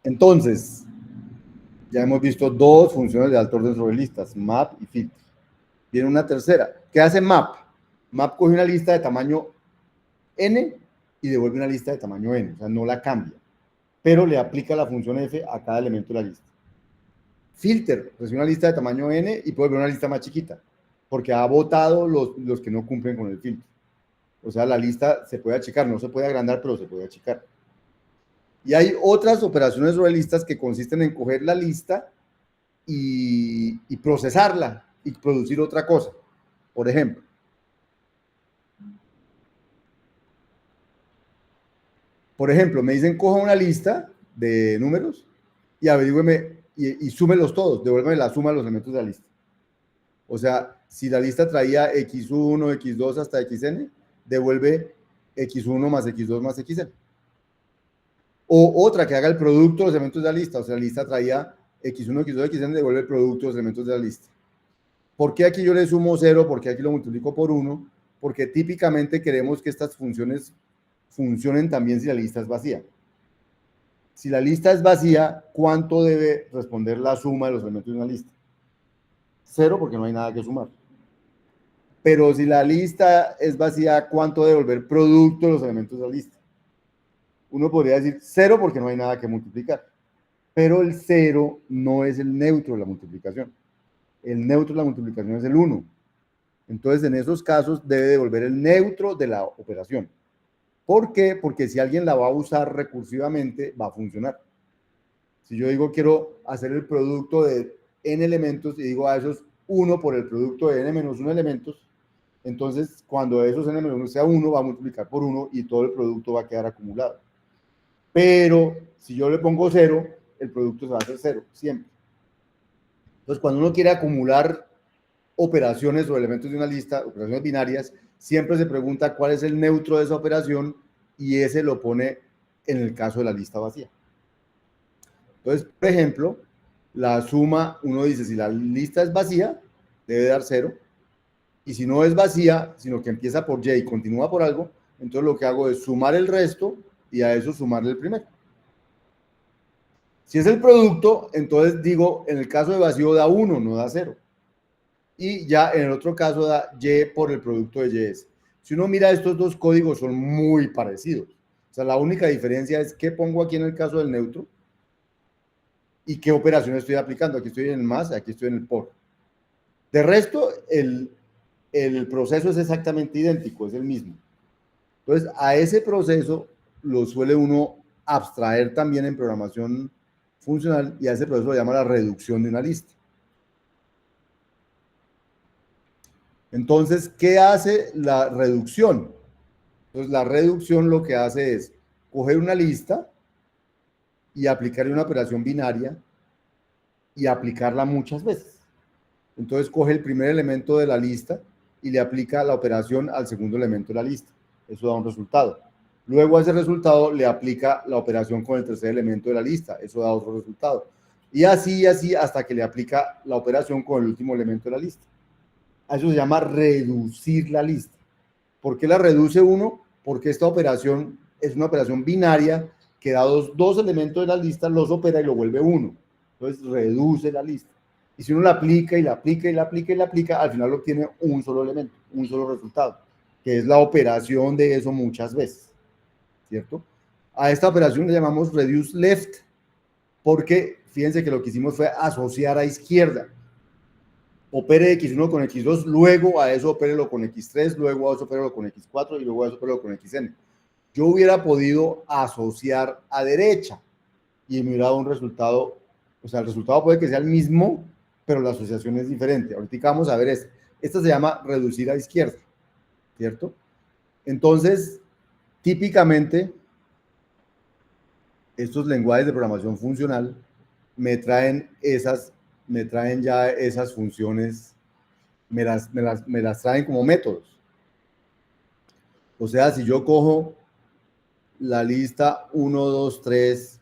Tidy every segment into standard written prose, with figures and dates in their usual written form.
Entonces, ya hemos visto dos funciones de alto orden sobre listas, map y filter. Viene una tercera. ¿Qué hace map? Map coge una lista de tamaño n y devuelve una lista de tamaño n, o sea, no la cambia, pero le aplica la función f a cada elemento de la lista. Filter recibe una lista de tamaño n y puede ver una lista más chiquita, porque ha botado los que no cumplen con el filtro. O sea, la lista se puede achicar, no se puede agrandar, pero se puede achicar. Y hay otras operaciones sobre listas que consisten en coger la lista y procesarla y producir otra cosa. Por ejemplo, me dicen coja una lista de números y averigüeme y súmelos todos, devuélveme la suma de los elementos de la lista. O sea, si la lista traía x1, x2 hasta xn, devuelve x1 más x2 más xn. O otra que haga el producto de los elementos de la lista, o sea, la lista traía x1, x2, xn, devuelve el producto de los elementos de la lista. ¿Por qué aquí yo le sumo 0? ¿Por qué aquí lo multiplico por 1? Porque típicamente queremos que estas funciones funcionen también si la lista es vacía. Si la lista es vacía, ¿cuánto debe responder la suma de los elementos de una lista? 0, porque no hay nada que sumar. Pero si la lista es vacía, ¿cuánto debe volver producto de los elementos de la lista? Uno podría decir 0 porque no hay nada que multiplicar. Pero el 0 no es el neutro de la multiplicación. El neutro de la multiplicación es el 1. Entonces, en esos casos, debe devolver el neutro de la operación. ¿Por qué? Porque si alguien la va a usar recursivamente, va a funcionar. Si yo digo quiero hacer el producto de n elementos y digo a esos 1 por el producto de n menos 1 elementos, entonces cuando esos n menos 1 sea 1, va a multiplicar por 1 y todo el producto va a quedar acumulado. Pero si yo le pongo 0, el producto se va a hacer 0, siempre. Entonces, cuando uno quiere acumular operaciones o elementos de una lista, operaciones binarias, siempre se pregunta cuál es el neutro de esa operación y ese lo pone en el caso de la lista vacía. Entonces, por ejemplo, la suma, uno dice, si la lista es vacía, debe dar 0, y si no es vacía, sino que empieza por y y continúa por algo, entonces lo que hago es sumar el resto y a eso sumarle el primero. Si es el producto, entonces digo, en el caso de vacío da 1, no da 0. Y ya en el otro caso da y por el producto de ys. Si uno mira estos dos códigos son muy parecidos. O sea, la única diferencia es qué pongo aquí en el caso del neutro y qué operación estoy aplicando. Aquí estoy en el más, aquí estoy en el por. De resto, el proceso es exactamente idéntico, es el mismo. Entonces, a ese proceso lo suele uno abstraer también en programación funcional y a ese proceso lo llama la reducción de una lista. Entonces, ¿qué hace la reducción? Entonces, la reducción lo que hace es coger una lista y aplicarle una operación binaria y aplicarla muchas veces. Entonces, coge el primer elemento de la lista y le aplica la operación al segundo elemento de la lista. Eso da un resultado. Luego a ese resultado le aplica la operación con el tercer elemento de la lista. Eso da otro resultado. Y así hasta que le aplica la operación con el último elemento de la lista. A eso se llama reducir la lista. ¿Por qué la reduce uno? Porque esta operación es una operación binaria que da dos elementos de la lista, los opera y lo vuelve uno. Entonces reduce la lista. Y si uno la aplica y la aplica y la aplica y la aplica, al final obtiene un solo elemento, un solo resultado, que es la operación de eso muchas veces, ¿cierto? A esta operación le llamamos reduce left, porque fíjense que lo que hicimos fue asociar a izquierda. Opere x1 con x2, luego a eso opérelo con x3, luego a eso opérelo con x4 y luego a eso opérelo con xn. Yo hubiera podido asociar a derecha y me hubiera dado un resultado, o sea, el resultado puede que sea el mismo, pero la asociación es diferente. Ahorita vamos a ver esto. Esta se llama reducir a izquierda, ¿cierto? Entonces, típicamente, estos lenguajes de programación funcional me traen ya esas funciones, me las traen como métodos. O sea, si yo cojo la lista 1, 2, 3,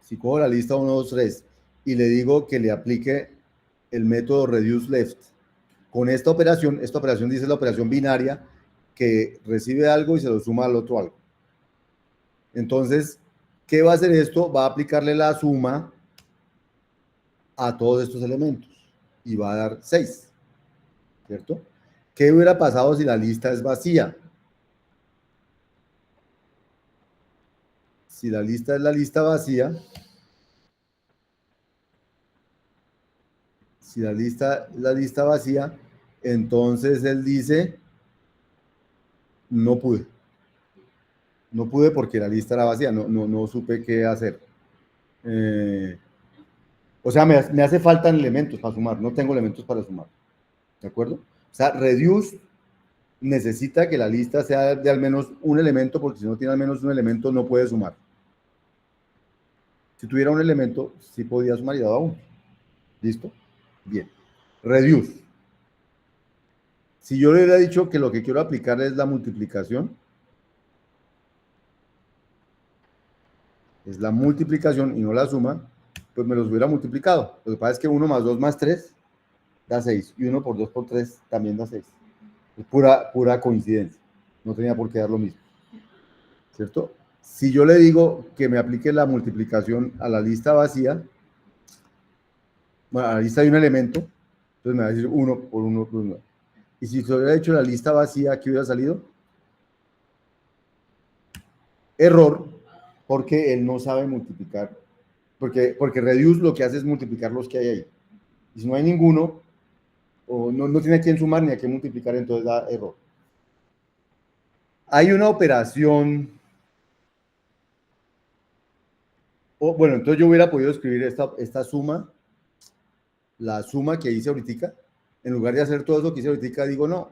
si cojo la lista 1, 2, 3 y le digo que le aplique el método reduce left con esta operación dice la operación binaria que recibe algo y se lo suma al otro algo. Entonces, ¿qué va a hacer esto? Va a aplicarle la suma a todos estos elementos y va a dar 6, ¿cierto? ¿Qué hubiera pasado si la lista es vacía? Si la lista es la lista vacía, si la lista es la lista vacía, entonces él dice, no pude. No pude porque la lista era vacía, no supe qué hacer. O sea, me hace faltan elementos para sumar, no tengo elementos para sumar. ¿De acuerdo? O sea, reduce necesita que la lista sea de al menos un elemento, porque si no tiene al menos un elemento no puede sumar. Si tuviera un elemento, sí podía sumar y daba uno. ¿Listo? Bien. Reduce. Si yo le hubiera dicho que lo que quiero aplicar es la multiplicación, y no la suma, pues me los hubiera multiplicado. Lo que pasa es que 1 más 2 más 3 da 6, y 1 por 2 por 3 también da 6. Es pura coincidencia. No tenía por qué dar lo mismo. ¿Cierto? Si yo le digo que me aplique la multiplicación a la lista vacía, bueno, a la lista hay un elemento, entonces me va a decir 1 por 1 plus 9. Y si se hubiera hecho la lista vacía, ¿qué hubiera salido? Error, porque él no sabe multiplicar. Porque reduce lo que hace es multiplicar los que hay ahí. Y si no hay ninguno, o no tiene a quién sumar ni a quién multiplicar, entonces da error. Hay una operación, bueno, entonces yo hubiera podido escribir esta suma, la suma que hice ahorita, en lugar de hacer todo eso que hice ahorita, digo no.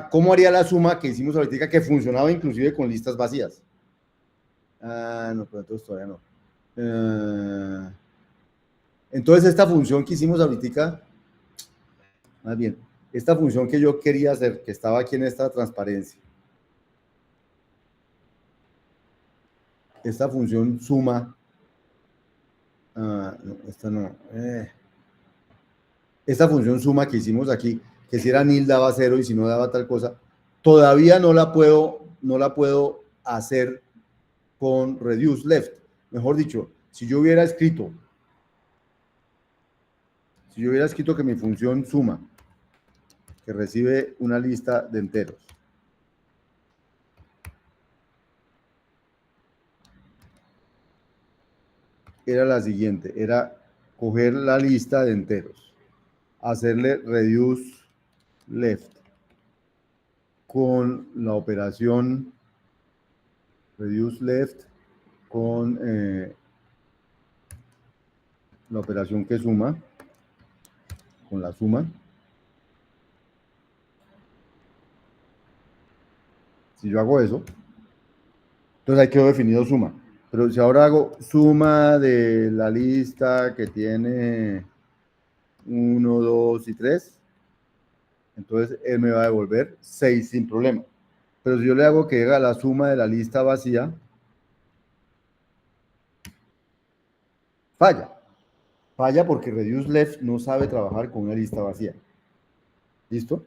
¿Cómo haría la suma que hicimos ahorita que funcionaba inclusive con listas vacías? No, pero entonces todavía no. Entonces esta función que hicimos ahorita, más bien, esta función que yo quería hacer, que estaba aquí en esta transparencia, esta función suma, no, esta no, esta función suma que hicimos aquí, que si era nil daba 0 y si no daba tal cosa, todavía no la puedo hacer con reduce left. Mejor dicho, si yo hubiera escrito que mi función suma, que recibe una lista de enteros, era la siguiente, era coger la lista de enteros, hacerle reduce left con la operación reduce left con la operación que suma, con la suma. Si yo hago eso, entonces ahí quedó definido suma. Pero si ahora hago suma de la lista que tiene 1, 2 y 3, entonces él me va a devolver 6 sin problema. Pero si yo le hago que haga la suma de la lista vacía, falla. Falla porque reduce left no sabe trabajar con una lista vacía. ¿Listo?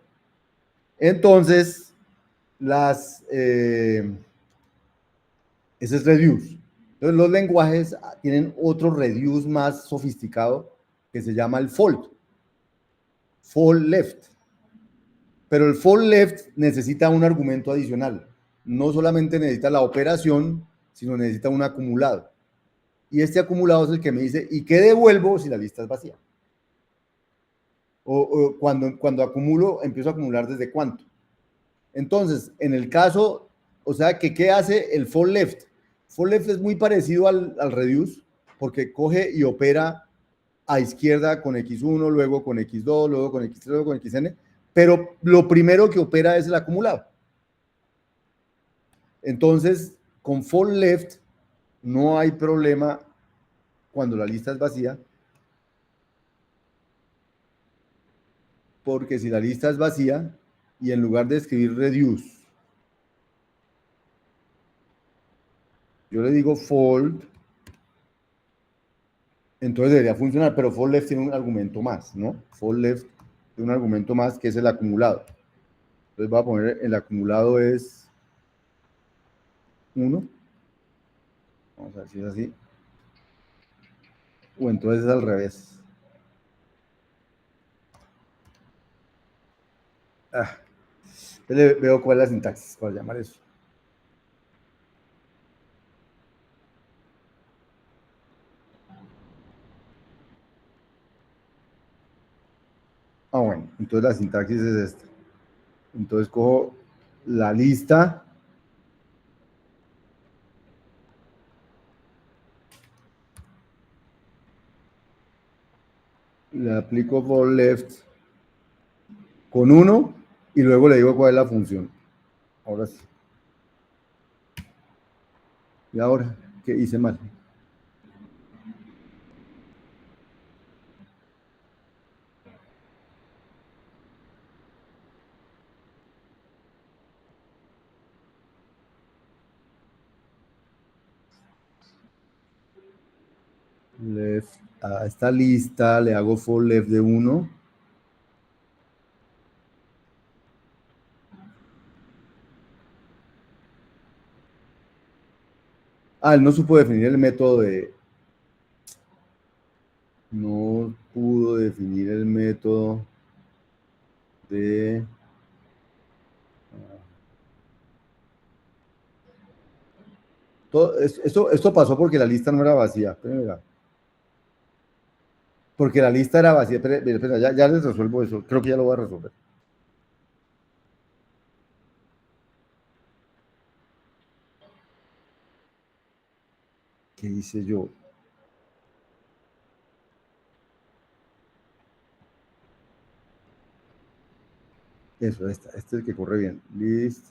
Entonces, ese es reduce. Entonces, los lenguajes tienen otro reduce más sofisticado que se llama el fold. Fold left. Pero el fold left necesita un argumento adicional. No solamente necesita la operación, sino necesita un acumulado. Y este acumulado es el que me dice, ¿y qué devuelvo si la lista es vacía? O cuando acumulo, empiezo a acumular desde cuánto. Entonces, en el caso, o sea, ¿qué hace el fold left? Fold left es muy parecido al reduce, porque coge y opera a izquierda con x1, luego con x2, luego con x3, luego con xn, pero lo primero que opera es el acumulado. Entonces, con fold left no hay problema cuando la lista es vacía, porque si la lista es vacía y en lugar de escribir reduce, yo le digo fold, entonces debería funcionar, pero fold left tiene un argumento más, ¿no? Fold left tiene un argumento más que es el acumulado. Entonces voy a poner el acumulado es 1. Vamos a ver si es así. O entonces es al revés. Veo cuál es la sintaxis para llamar eso. Bueno, entonces la sintaxis es esta. Entonces cojo la lista, le aplico for left con 1 y luego le digo cuál es la función. Ahora sí. ¿Y ahora qué hice mal? Left, a esta lista le hago for left de 1. Él no supo definir el método de... No pudo definir el método de... Esto pasó porque la lista no era vacía. Porque la lista era vacía. Espera, ya les resuelvo eso. Creo que ya lo voy a resolver. ¿Qué hice yo? Eso, este es el que corre bien. List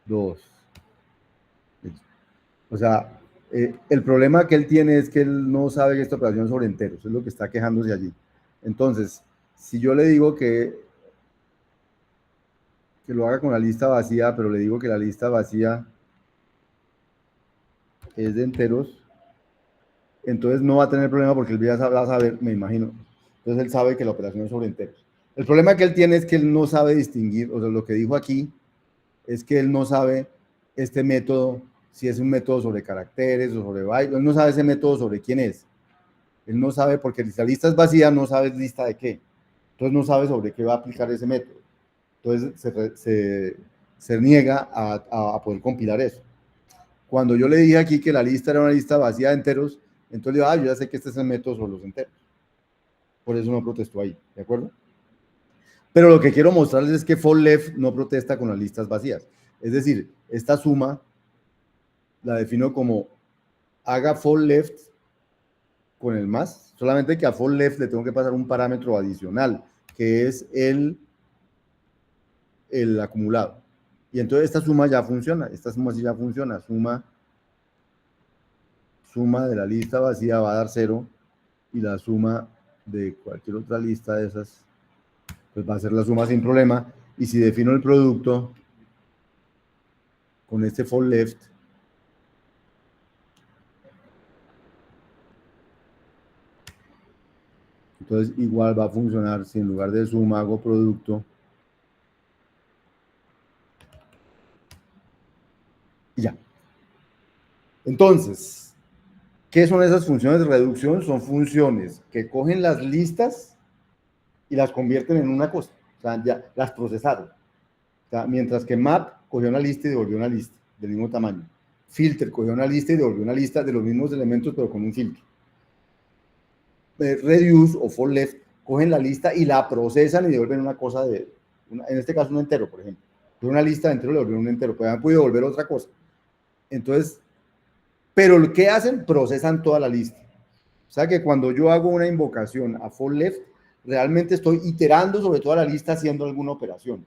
2. O sea, el problema que él tiene es que él no sabe que esta operación es sobre enteros. Es lo que está quejándose allí. Entonces, si yo le digo que lo haga con la lista vacía, pero le digo que la lista vacía es de enteros, entonces no va a tener problema porque él ya va a saber, me imagino. Entonces él sabe que la operación es sobre enteros. El problema que él tiene es que él no sabe distinguir, o sea, lo que dijo aquí es que él no sabe este método, si es un método sobre caracteres o sobre bytes, él no sabe ese método sobre quién es. Él no sabe, porque si la lista es vacía, no sabe lista de qué. Entonces no sabe sobre qué va a aplicar ese método. Entonces se niega a poder compilar eso. Cuando yo le dije aquí que la lista era una lista vacía de enteros, entonces le digo, yo ya sé que este es el método sobre los enteros. Por eso no protestó ahí, ¿de acuerdo? Pero lo que quiero mostrarles es que for left no protesta con las listas vacías. Es decir, esta suma la defino como haga for left con el más, solamente que a for left le tengo que pasar un parámetro adicional, que es el acumulado. Y entonces esta suma ya funciona, esta suma sí ya funciona, suma de la lista vacía va a dar 0 y la suma de cualquier otra lista de esas pues va a ser la suma sin problema. Y si defino el producto con este for left, entonces igual va a funcionar si en lugar de suma hago producto. Y ya. Entonces, ¿qué son esas funciones de reducción? Son funciones que cogen las listas y las convierten en una cosa. O sea, ya las procesaron. O sea, mientras que map cogió una lista y devolvió una lista del mismo tamaño. Filter cogió una lista y devolvió una lista de los mismos elementos, pero con un filtro. Reduce o for left cogen la lista y la procesan y devuelven una cosa en este caso un entero, por ejemplo. De una lista de entero le devuelven un entero, pero han podido devolver otra cosa. Entonces, pero ¿qué hacen? Procesan toda la lista. O sea que cuando yo hago una invocación a for left, realmente estoy iterando sobre toda la lista haciendo alguna operación.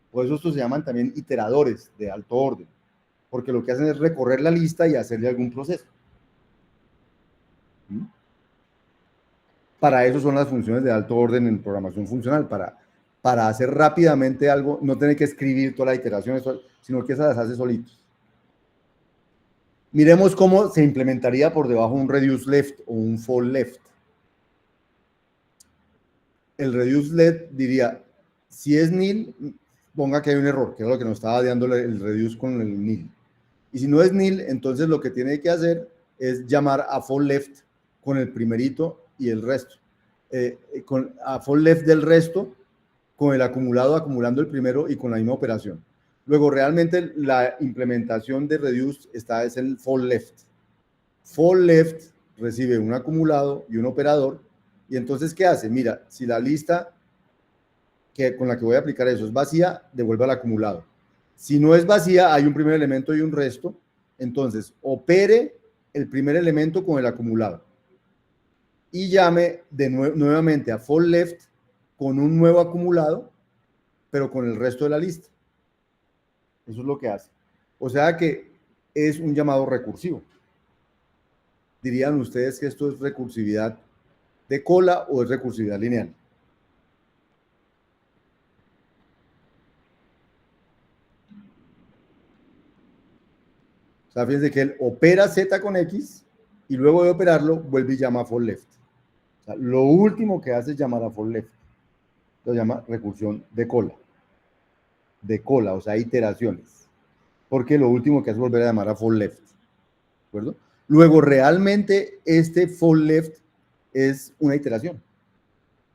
Por eso estos se llaman también iteradores de alto orden, porque lo que hacen es recorrer la lista y hacerle algún proceso. Para eso son las funciones de alto orden en programación funcional, para hacer rápidamente algo, no tener que escribir toda la iteración, sino que esas las hace solitos. Miremos cómo se implementaría por debajo un reduce left o un for left. El reduce left diría, si es nil, ponga que hay un error, que es lo que nos estaba dando el reduce con el nil. Y si no es nil, entonces lo que tiene que hacer es llamar a for left con el primerito y el resto. A for left del resto, con el acumulado acumulando el primero y con la misma operación. Luego, realmente la implementación de reduce está es el for left. For left recibe un acumulado y un operador. Y entonces, ¿qué hace? Mira, si la lista con la que voy a aplicar eso es vacía, devuelve al acumulado. Si no es vacía, hay un primer elemento y un resto. Entonces, opere el primer elemento con el acumulado. Y llame nuevamente a for left con un nuevo acumulado, pero con el resto de la lista. Eso es lo que hace. O sea que es un llamado recursivo. ¿Dirían ustedes que esto es recursividad de cola o es recursividad lineal? O sea, fíjense que él opera Z con X y luego de operarlo vuelve y llama a for left. O sea, lo último que hace es llamar a for left. Lo llama recursión de cola. De cola, o sea, iteraciones. Porque lo último que hace es volver a llamar a for left. ¿De acuerdo? Luego, realmente, este for left es una iteración.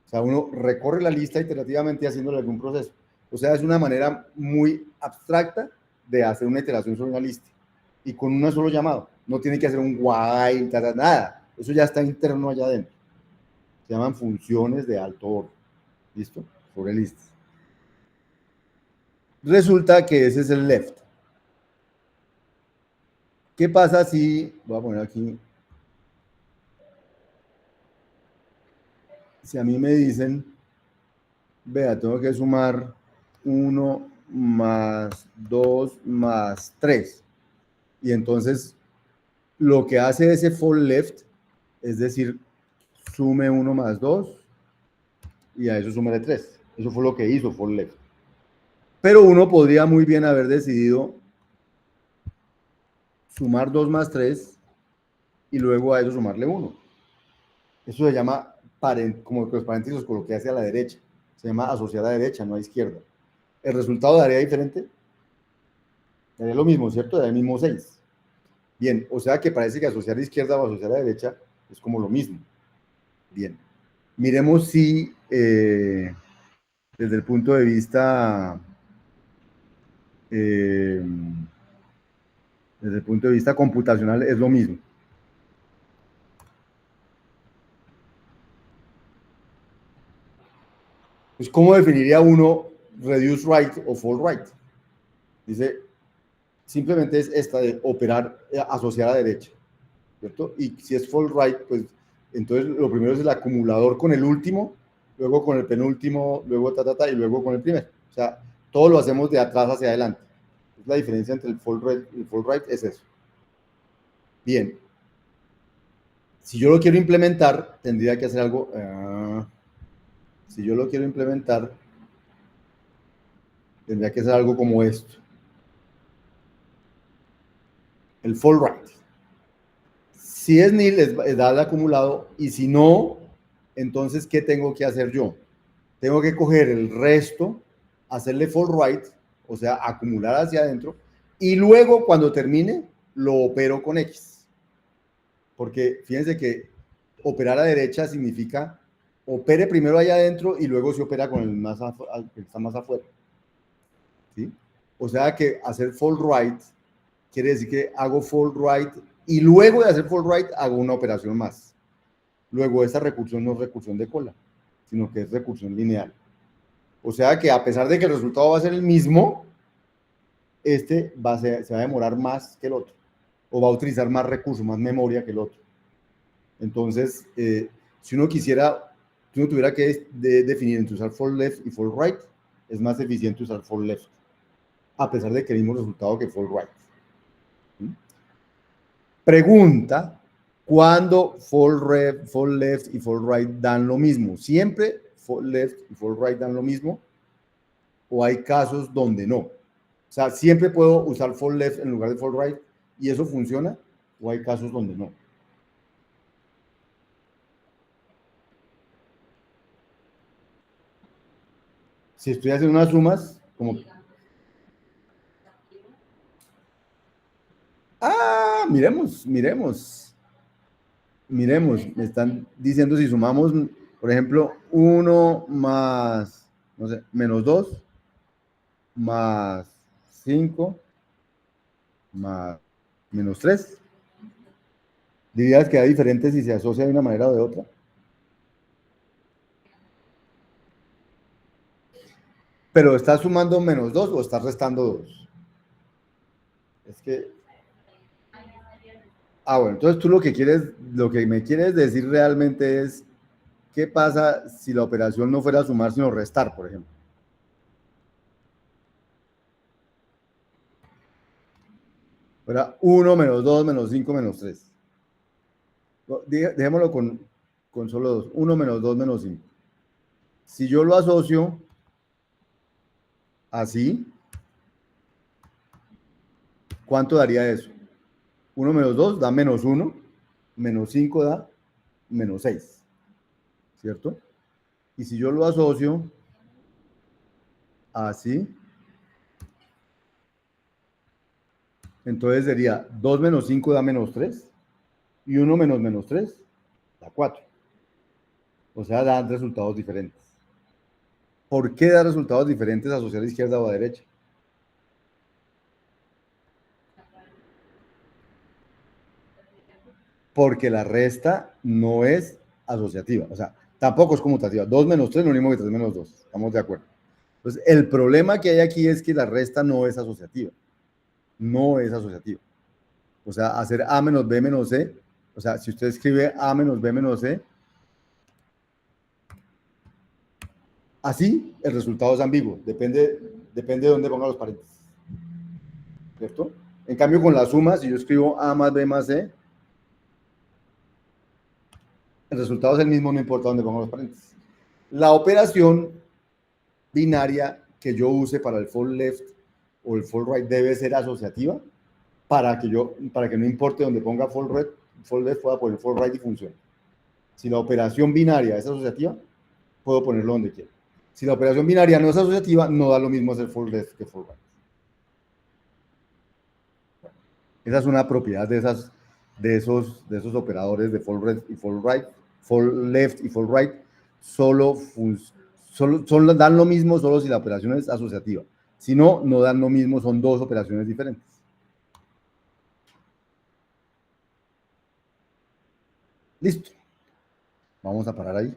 O sea, uno recorre la lista iterativamente haciéndole algún proceso. O sea, es una manera muy abstracta de hacer una iteración sobre una lista. Y con un solo llamado. No tiene que hacer un while, nada. Eso ya está interno allá adentro. Se llaman funciones de alto orden. ¿Listo? Sobre listas. Resulta que ese es el left. ¿Qué pasa si, voy a poner aquí, si a mí me dicen, vea, tengo que sumar 1 más 2 más 3. Y entonces lo que hace ese for left es decir, sume 1 más 2 y a eso súmele 3. Eso fue lo que hizo for left. Pero uno podría muy bien haber decidido sumar 2 más 3 y luego a eso sumarle 1. Eso se llama, como los paréntesis con lo que hace a la derecha. Se llama asociar a derecha, no a izquierda. ¿El resultado daría diferente? Daría lo mismo, ¿cierto? Daría el mismo 6. Bien, o sea que parece que asociar a izquierda o asociar a derecha es como lo mismo. Bien, miremos si desde el punto de vista desde el punto de vista computacional es lo mismo. Pues, ¿cómo definiría uno reduce right o fall right? Dice, simplemente es esta de operar, asociar a derecha, ¿cierto? Y si es fall right, pues entonces lo primero es el acumulador con el último, luego con el penúltimo, luego y luego con el primero. O sea, todo lo hacemos de atrás hacia adelante. Es la diferencia entre el fall right y el fall right es eso. Bien. Si yo lo quiero implementar, tendría que hacer algo. Si yo lo quiero implementar, tendría que hacer algo como esto. El fall right. Si es nil, es dar el acumulado, y si no, entonces, ¿qué tengo que hacer yo? Tengo que coger el resto, hacerle fall right, o sea, acumular hacia adentro, y luego, cuando termine, lo opero con X. Porque fíjense que operar a derecha significa opere primero allá adentro y luego se opera con el que está más afuera. ¿Sí? O sea que hacer fall right quiere decir que hago fall right y luego de hacer fall right hago una operación más. Luego esa recursión no es recursión de cola, sino que es recursión lineal. O sea que a pesar de que el resultado va a ser el mismo, se va a demorar más que el otro. O va a utilizar más recursos, más memoria que el otro. Entonces, si uno quisiera, si uno tuviera que definir entre usar for left y for right, es más eficiente usar for left, a pesar de que el mismo resultado que for right. ¿Sí? Pregunta, ¿cuándo for left y for right dan lo mismo? ¿Siempre for left y for right dan lo mismo? ¿O hay casos donde no? O sea, ¿siempre puedo usar for left en lugar de for right y eso funciona? ¿O hay casos donde no? Si estoy haciendo unas sumas, Como, miremos, me están diciendo si sumamos, por ejemplo, 1 más, no sé, menos 2 más 5 más menos 3. ¿Dirías que hay diferentes si se asocia de una manera o de otra? ¿Pero estás sumando menos 2 o estás restando 2? Es que... bueno, entonces tú lo que me quieres decir realmente es, ¿qué pasa si la operación no fuera sumar, sino restar, por ejemplo? Fuera 1 menos 2 menos 5 menos 3. Dejémoslo con solo 2. 1 menos 2 menos 5. Si yo lo asocio así, ¿cuánto daría eso? 1 menos 2 da menos 1, menos 5 da menos 6, ¿cierto? Y si yo lo asocio así, entonces sería 2 menos 5 da menos 3 y 1 menos menos 3 da 4. O sea, dan resultados diferentes. ¿Por qué da resultados diferentes asociar a izquierda o a derecha? Porque la resta no es asociativa, o sea, tampoco es conmutativa. 2 menos 3 no es lo mismo que 3 menos 2, estamos de acuerdo. Entonces, el problema que hay aquí es que la resta no es asociativa, no es asociativa. O sea, hacer A menos B menos C, o sea, si usted escribe A menos B menos C, así el resultado es ambiguo, depende de dónde ponga los paréntesis, ¿cierto? En cambio, con la suma, si yo escribo A más B más C, el resultado es el mismo, no importa dónde ponga los paréntesis. La operación binaria que yo use para el fall left o el fall right debe ser asociativa para que no importe donde ponga fall left pueda poner fall right y funcione. Si la operación binaria es asociativa, puedo ponerlo donde quiera. Si la operación binaria no es asociativa, no da lo mismo hacer fall left que fall right. Esa es una propiedad de esos operadores de fall left y fall right, fall left y fall right, dan lo mismo solo si la operación es asociativa. Si no, no dan lo mismo, son dos operaciones diferentes. Listo. Vamos a parar ahí.